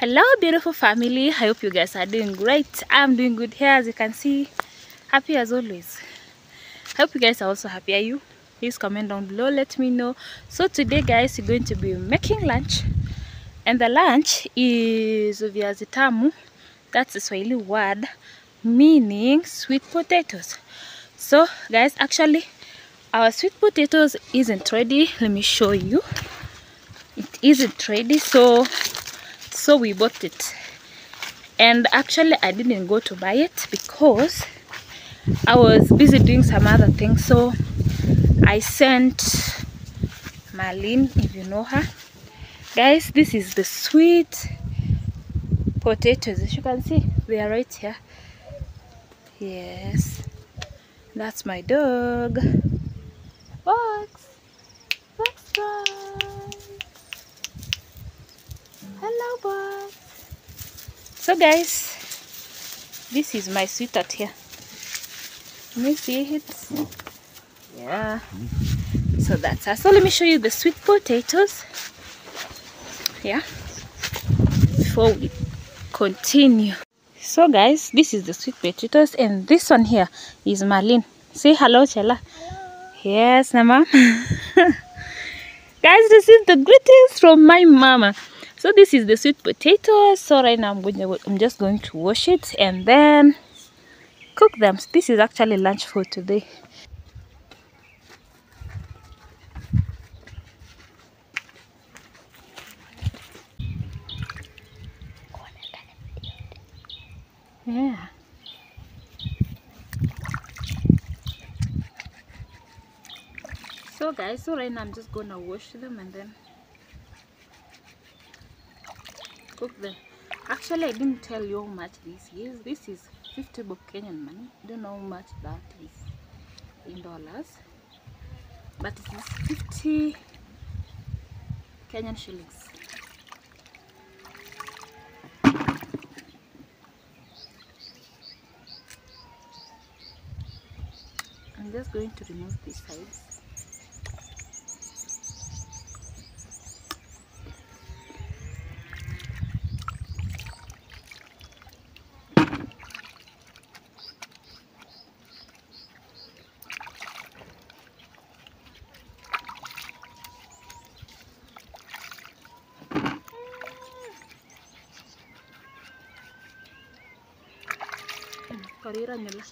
Hello beautiful family, I hope you guys are doing great. I'm doing good here, as you can see. Happy as always. I hope you guys are also happy. Are you? Please comment down below, let me know. So today guys, we're going to be making lunch, and the lunch is viazi tamu. That's the Swahili word meaning sweet potatoes. So guys, actually our sweet potatoes isn't ready. Let me show you. It isn't ready, so we bought it. And actually I didn't go to buy it because I was busy doing some other things. So I sent Marlene, if you know her. Guys, this is the sweet potatoes. As you can see, they are right here. Yes, that's my dog. Box. Box, box. Hello, box. So guys, this is my sweetheart here. Let me see it. Yeah. So that's her. So let me show you the sweet potatoes. Yeah. Before we continue. So guys, this is the sweet potatoes, and this one here is Marlene. Say hello, Chela. Yes, Mama. Guys, this is the greetings from my mama. So this is the sweet potatoes. So right now I'm just going to wash it and then cook them. This is actually lunch for today. Yeah. So guys, so right now I'm just gonna wash them and then cook them. Actually, I didn't tell you how much this is. This is 50 bob Kenyan money. I don't know how much that is in dollars, but it is 50 Kenyan shillings. I'm just going to remove these sides. Karira nila.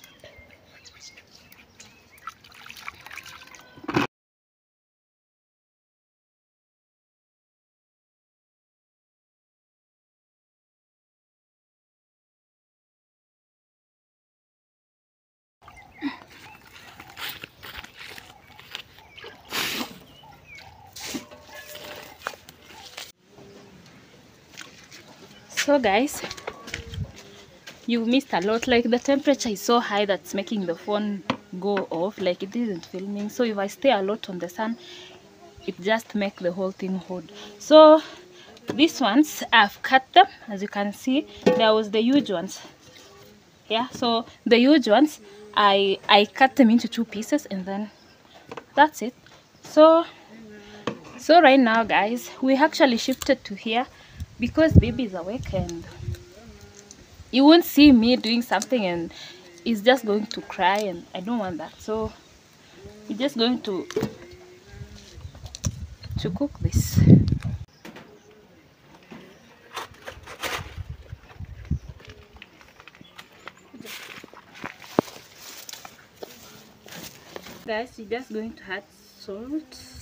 So guys, you missed a lot. Like the temperature is so high that's making the phone go off, like it isn't filming. So if I stay a lot on the sun, it just make the whole thing hot. So these ones I've cut them, as you can see. There was the huge ones. Yeah, so the huge ones I cut them into 2 pieces, and then that's it. So right now guys, we actually shifted to here because baby is awake, and you won't see me doing something and he's just going to cry, and I don't want that. So we're just going to cook this. Guys, we're just going to add salt.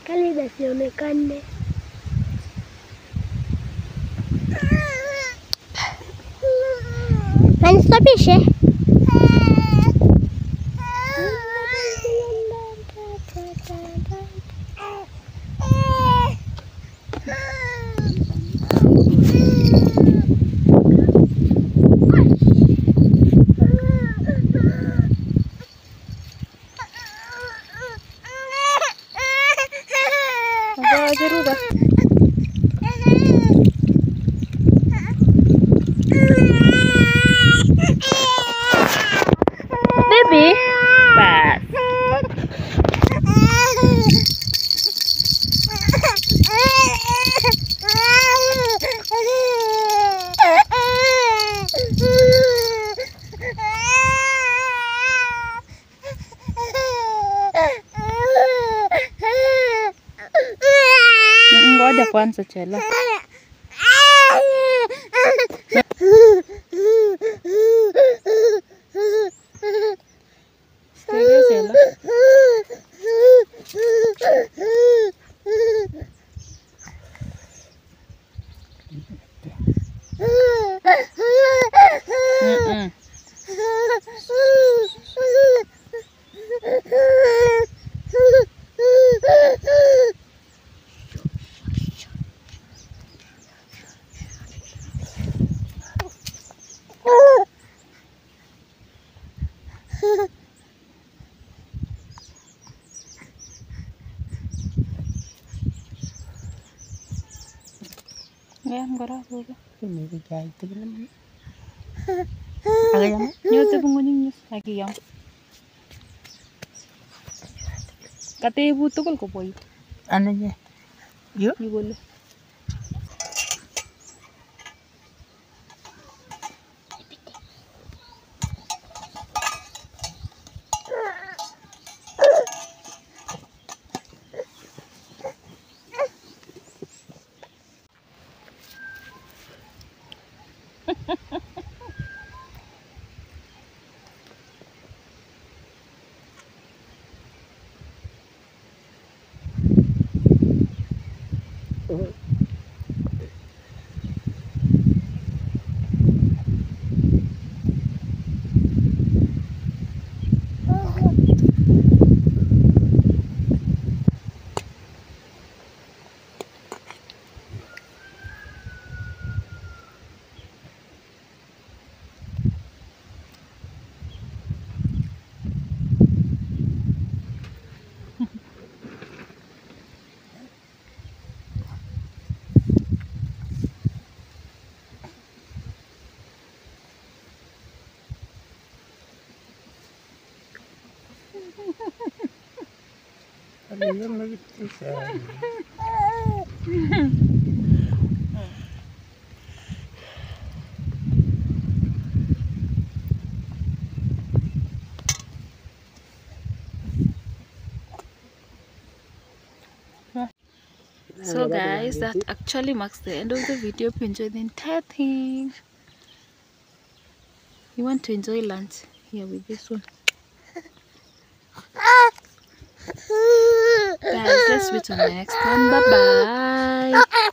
Kali dasionekane. Manistopishe. Baby, bas. Ngoja kwanza chela. Stege chela. Ngam kora kuga. Ini dijahit itu kan. Agayam. Nyote punguning nyus agayam. Kate ibu tukul ko boy. Anaknya, yuk. Yugol. Ada yang lagi susah. So guys, that actually marks the end of the video. Hope you enjoyed the entire thing. You want to enjoy lunch here with this one. Guys, let's meet on the next one. Bye bye.